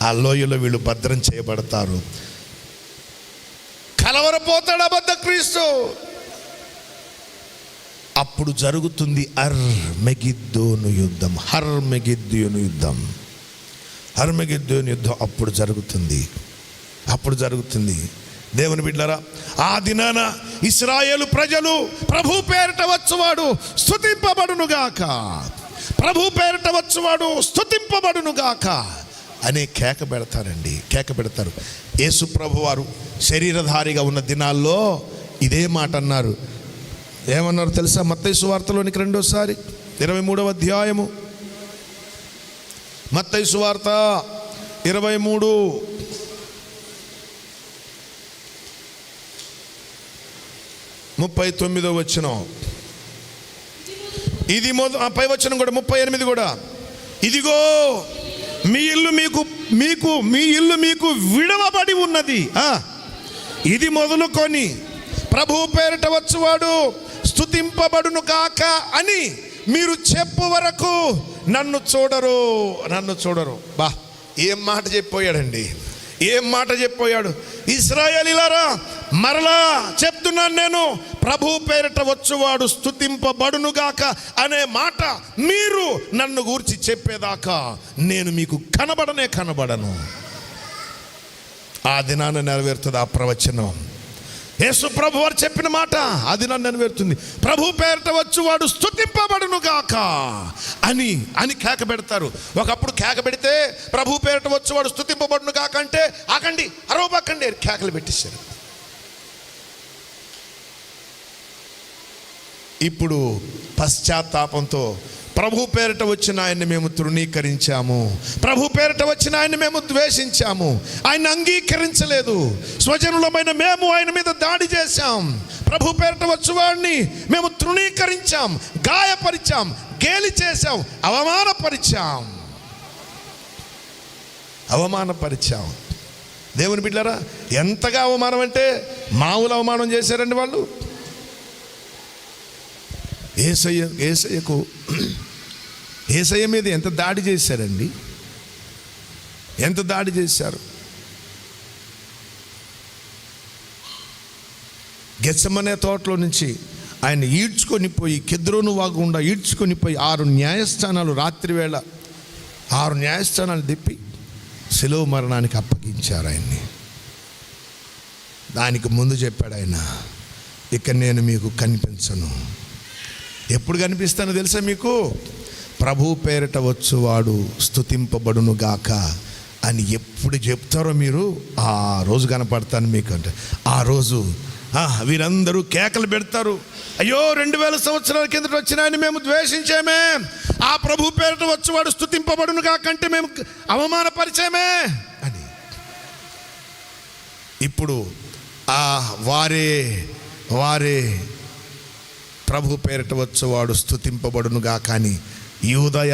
ఆ లోయలో వీళ్ళు భద్రం చేయబడతారు. కలవరపోతాడు అబద్ధ క్రీస్తు. అప్పుడు జరుగుతుంది అర్మెగిద్దోను యుద్ధం. హర్మెగిద్దోను యుద్ధం అప్పుడు జరుగుతుంది. దేవుని బిడ్డలారా, ఆ దినాన ఇశ్రాయేలు ప్రజలు ప్రభు పేరిట వచ్చువాడు స్తుతింపబడునుగాక, ప్రభు పేరిట వచ్చువాడు స్తుతింపబడునుగాక అనే కేక పెడతారు. యేసు ప్రభు వారు శరీరధారిగా ఉన్న దినాల్లో ఇదే మాట అన్నారు. ఏమన్నారు తెలుసా? మత్తయి సువార్తలోనికి రెండోసారి 23వ అధ్యాయము, మత్తయి సువార్త 23 39వ వచనం. ఇది పై వచనం కూడా 38 కూడా. ఇదిగో మీ ఇల్లు మీకు విడవబడి ఉన్నది. ఇది మొదలుకొని ప్రభు పేరిట వచ్చువాడు స్తుతింపబడును కాక అని మీరు చెప్పు వరకు నన్ను చూడరు. బా, ఏం మాట చెప్పిపోయాడు. ఇశ్రాయేలీయులారా, మరలా చెప్తున్నాను నేను, ప్రభు పేరిట వచ్చువాడు స్తుతింపబడును గాక అనే మాట మీరు నన్ను గూర్చి చెప్పేదాకా నేను మీకు కనబడను. ఆ దినాన నెరవేరుతుంది ఆ ప్రవచనం. యేసు ప్రభు వారు చెప్పిన మాట ఆ దినాన్ని నెరవేరుతుంది. ప్రభు పేరిట వచ్చువాడు స్తుతింపబడును గాక అని కేక పెడతారు. ఒకప్పుడు కేక పెడితే ప్రభు పేరిట వచ్చువాడు స్తుతింపబడును గాక అంటే ఆకండి, అరవబాకండి కేకలు పెట్టేశారు. ఇప్పుడు పశ్చాత్తాపంతో ప్రభు పేరిట వచ్చిన ఆయన్ని మేము తృణీకరించాము, ప్రభు పేరిట వచ్చిన ఆయన్ని మేము ద్వేషించాము, ఆయన అంగీకరించలేదు, స్వజనులమైన మేము ఆయన మీద దాడి చేశాం, ప్రభు పేరిట వచ్చేవాడిని మేము తృణీకరించాం, గాయపరిచాం, గేలి చేశాం, అవమానపరిచాం. దేవుని బిడ్డలారా, ఎంతగా అవమానం అంటే మామూలు అవమానం చేశారండి వాళ్ళు. యేసయ్య మీద ఎంత దాడి చేశారండి, ఎంత దాడి చేశారు. గెత్సెమనే తోటలో నుంచి ఆయన ఈడ్చుకొని పోయి, కెద్రోను వాగు గుండా ఈడ్చుకొని పోయి 6 న్యాయస్థానాలు రాత్రివేళ 6 న్యాయస్థానాలు తిప్పి శిలువ మరణానికి అప్పగించారు ఆయన్ని. దానికి ముందు చెప్పాడు ఆయన, ఇక నేను మీకు కనిపించను. ఎప్పుడు కనిపిస్తానో తెలుసా మీకు? ప్రభు పేరిట వచ్చువాడు స్తుతింపబడును గాక అని ఎప్పుడు చెప్తారో మీరు ఆ రోజు కనపడతాను మీకు అంటే, ఆ రోజు వీరందరూ కేకలు పెడతారు, అయ్యో 2000 సంవత్సరాల కిందట వచ్చిన ఆయన మేము ద్వేషించామే, ఆ ప్రభు పేరిట వచ్చేవాడు స్తుతింపబడును కాకంటే మేము అవమానపరిచామే అని. ఇప్పుడు వారే ప్రభు పేరిట వచ్చేవాడు స్తుతింపబడునుగా కానీ యూదయ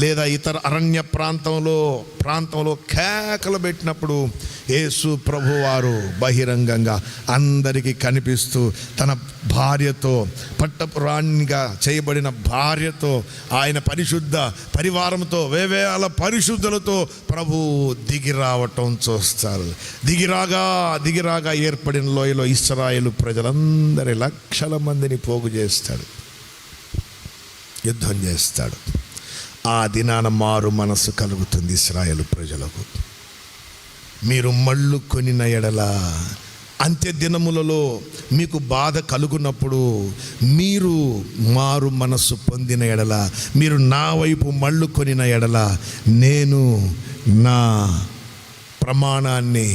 లేదా ఇతర అరణ్య ప్రాంతంలో కేకలు పెట్టినప్పుడు యేసు ప్రభువారు బహిరంగంగా అందరికీ కనిపిస్తూ తన భార్యతో, పట్టపురాణిగా చేయబడిన భార్యతో, ఆయన పరిశుద్ధ పరివారంతో, వేవేల పరిశుద్ధులతో ప్రభు దిగి రావటం చూస్తారు. దిగిరాగా ఏర్పడిన లోయలో ఇశ్రాయేలు ప్రజలందరి లక్షల మందిని పోగు చేస్తాడు, యుద్ధం చేస్తాడు. ఆ దినాన మారు మనసు కలుగుతుంది ఇశ్రాయేలు ప్రజలకు. మీరు మళ్ళు కొనిన ఎడల, అంత్య దినములలో మీకు బాధ కలుగునప్పుడు మీరు మారు మనసు పొందిన ఎడల, మీరు నా వైపు మళ్ళు కొనిన ఎడల, నేను నా ప్రమాణాన్ని,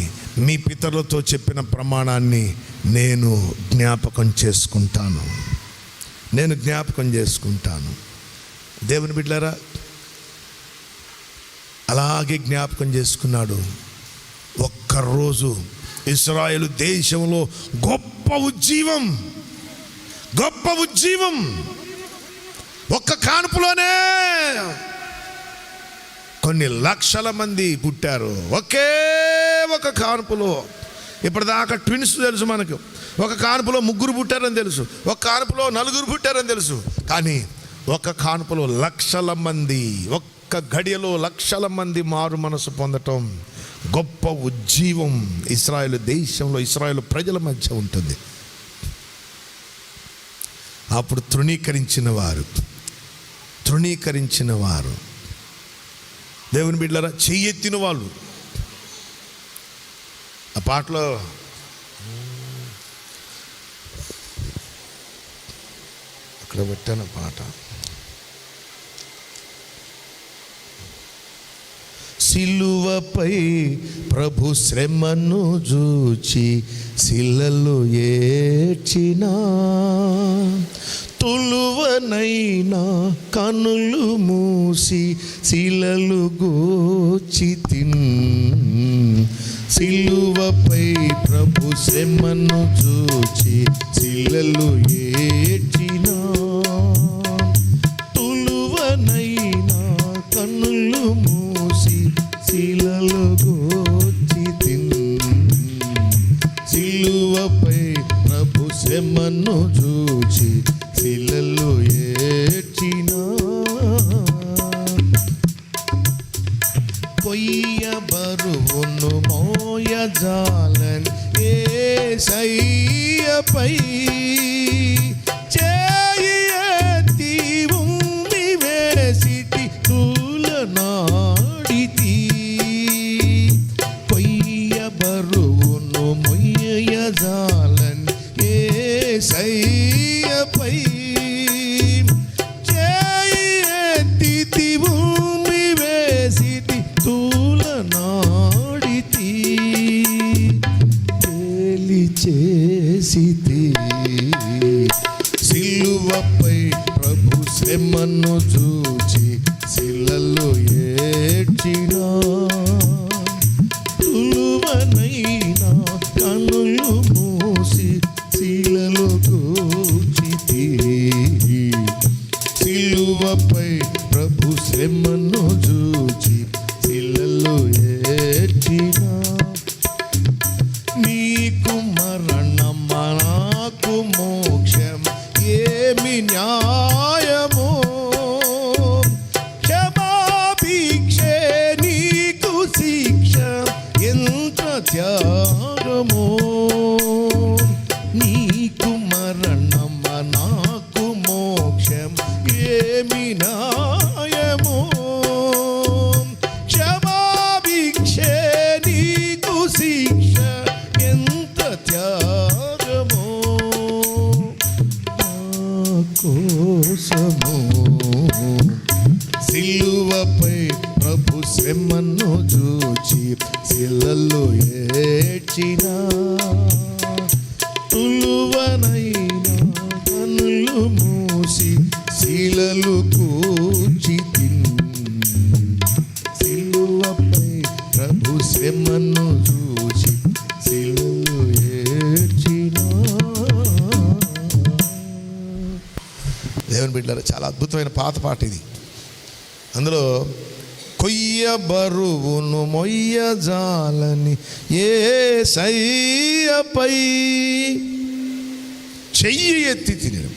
మీ పితరులతో చెప్పిన ప్రమాణాన్ని నేను జ్ఞాపకం చేసుకుంటాను. దేవుని బిడ్డలారా, అలాగే జ్ఞాపకం చేసుకున్నాడు. ఒక్కరోజు ఇశ్రాయేలు దేశంలో గొప్ప ఉజ్జీవం ఒక్క కానుపులోనే కొన్ని లక్షల మంది పుట్టారు. ఒక కానుపులో. ఇప్పటిదాకా ట్విన్స్ తెలుసు మనకు, ఒక కానుపులో 3 పుట్టారని తెలుసు, ఒక కానుపులో 4 పుట్టారని తెలుసు. కానీ ఒక కానుపులో లక్షల మంది, ఒక్క గడియలో లక్షల మంది మారు మనసు పొందటం గొప్ప ఉజ్జీవం ఇశ్రాయేలు దేశంలో, ఇశ్రాయేలు ప్రజల మధ్య ఉంటుంది. అప్పుడు తృణీకరించిన వారు దేవుని బిడ్డలారా, చెయ్యెత్తిన వాళ్ళు. ఆ పాటలో అక్కడ పెట్టాను పాట, సిలువపై ప్రభు శ్రమను చూచి శిలలు ఏడ్చిన, తులువనైనా కనులు మూసి శిలలు గోచితిన్. సిలువపై ప్రభు శ్రమను చూచి శిలలు ఏడ్చిన, తులువనైనా కనులు మూసి శిలలు గోచితిన్. సిలువపై ప్రభు శ్రమను చూచి శిలలు ఏడ్చిన, కొయ్య బరువును మోయజాలన్ యేసయ్యపై, చేయి ఎత్తి ఉండి వేసిటి తూలనాడితి. కొయ్య బరువును మోయజాలన్ యేసయ్యపై, చేయి ఎత్తి ఉండి వేసిటి తూలనాడితి. తేలి చేసితి. సిలువపై ప్రభు శ్రమను చూచి శిలలు ఏడ్చిన, తులువనైనా కనులు మూసి శిలలు గోచితి. సిలువపై ప్రభు శ్రమను చూచి శిలలు ఏడ్చిన, నీకు మరణమ నాకు మోక్షం ఏమి న్యాయమో, క్షమాభిక్షే నీకు శిక్ష ఎంత త్యాగమో. నీకు మరణమ నాకు మోక్షం ఏమి న్యాయమో, క్షమాభిక్షే నీకు శిక్ష ఎంత త్యాగమో. నా కోసము సిలువపై ప్రభు శ్రమను చూచి శిలలు ఏడ్చిన, తులు శ్రమను చూచి శిలువలో ఏడ్చిన. దేవుని బిడ్డలారా, చాలా అద్భుతమైన పాట ఇది. అందులో కొయ్య బరువును మొయ్యజాలని యేసయ్యపై చెయ్యి ఎత్తి తిరిగి.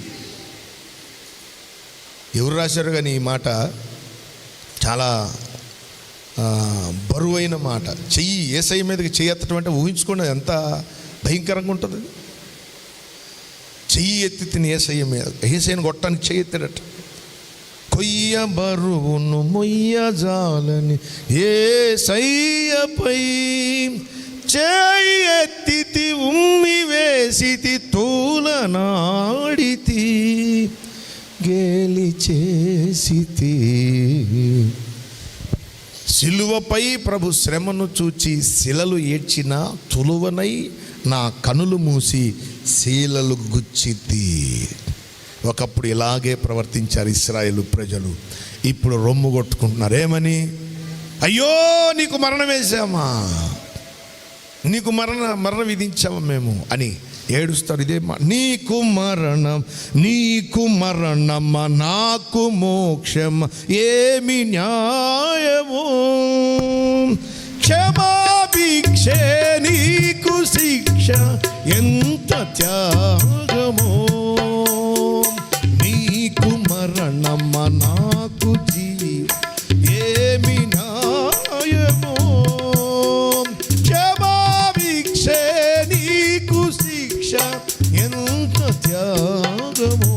ఎవరు రాశారు కానీ ఈ మాట చాలా బరువైన మాట. చెయ్యి యేసయ్య మీదకి చెయ్యి ఎత్తడం అంటే ఊహించుకోండి ఎంత భయంకరంగా ఉంటుంది. చెయ్యి ఎత్తి తిని యేసయ్య మీద, యేసయ్యను కొట్టడానికి చెయ్యి ఎత్తాడట. కొయ్య బరువును మొయ్యజాలని యేసయ్యపై చెయ్యి ఎత్తితి ఉమ్మి వేసితి తూలనాడితి గేలి చేసితి. సిలువపై ప్రభు శ్రమను చూచి శిలలు ఏడ్చిన తులువనై నా కనులు మూసి శీలలు గుచ్చితి. ఒకప్పుడు ఇలాగే ప్రవర్తించారు ఇశ్రాయేలు ప్రజలు. ఇప్పుడు రొమ్ము కొట్టుకుంటున్నారు. ఏమని? అయ్యో నీకు మరణం వేసామా, నీకు మరణం విధించామా మేము అని ఏడుస్తారు. ఇదే నీకు మరణమా నాకు మోక్షం ఏమి న్యాయము, క్షమాభిక్షే నీకు శిక్ష ఎంత త్యాగమో, నీకు మరణమా నాకు ఏమి న్యాయమో, క్షమాభిక్షే నీకు శిక్ష ఎంత త్యాగమో.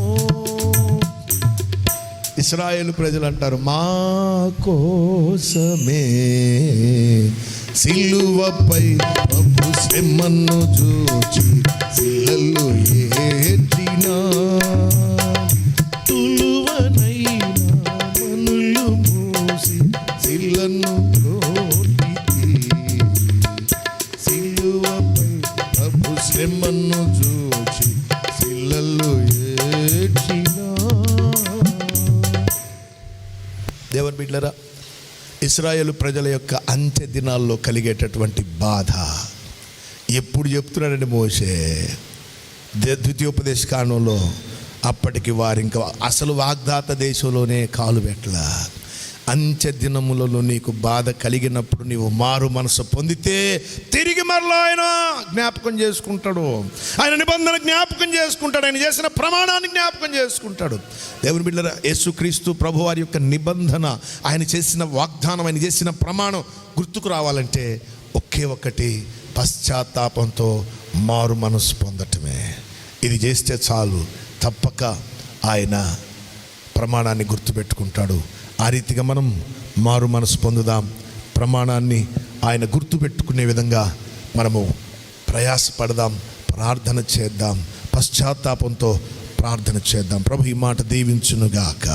ఇశ్రాయేలు ప్రజలు అంటారు, మా కోసమే సిలువపై ప్రభు శ్రమను చూచి శిలలు ఏడ్చిన తులువనైనా మనులు మూసి శిలను కోటితి. సిలువపై ప్రభు శ్రమను చూచి శిలలు ఏడ్చిన. దేవుని బిడ్డలారా, ఇశ్రాయేలు ప్రజల యొక్క అంత్య దినాల్లో కలిగేటటువంటి బాధ ఎప్పుడు చెప్తున్నాడండి మోషే? ద్వితీయోపదేశ కాండంలో. అప్పటికి వారు ఇంకా అసలు వాగ్దాత దేశంలోనే కాలు పెట్టలా. అంత్య దినములలో నీకు బాధ కలిగినప్పుడు నీవు మారు మనసు పొందితే తిరిగి మరలా ఆయన జ్ఞాపకం చేసుకుంటాడు. ఆయన నిబంధన జ్ఞాపకం చేసుకుంటాడు. ఆయన చేసిన ప్రమాణాన్ని జ్ఞాపకం చేసుకుంటాడు. దేవుని బిడ్డలారా, యేసుక్రీస్తు ప్రభు వారి యొక్క నిబంధన, ఆయన చేసిన వాగ్దానం, ఆయన చేసిన ప్రమాణం గుర్తుకు రావాలంటే ఒకే ఒక్కటి, పశ్చాత్తాపంతో మారు మనసు పొందటమే. ఇది చేస్తే చాలు, తప్పక ఆయన ప్రమాణాన్ని గుర్తుపెట్టుకుంటాడు. ఆ రీతిగా మనం మారు మనసు పొందుదాం. ప్రమాణాన్ని ఆయన గుర్తుపెట్టుకునే విధంగా మనము ప్రయాసపడదాం, ప్రార్థన చేద్దాం, పశ్చాత్తాపంతో ప్రార్థన చేద్దాం. ప్రభు ఈ మాట దీవించునుగాక.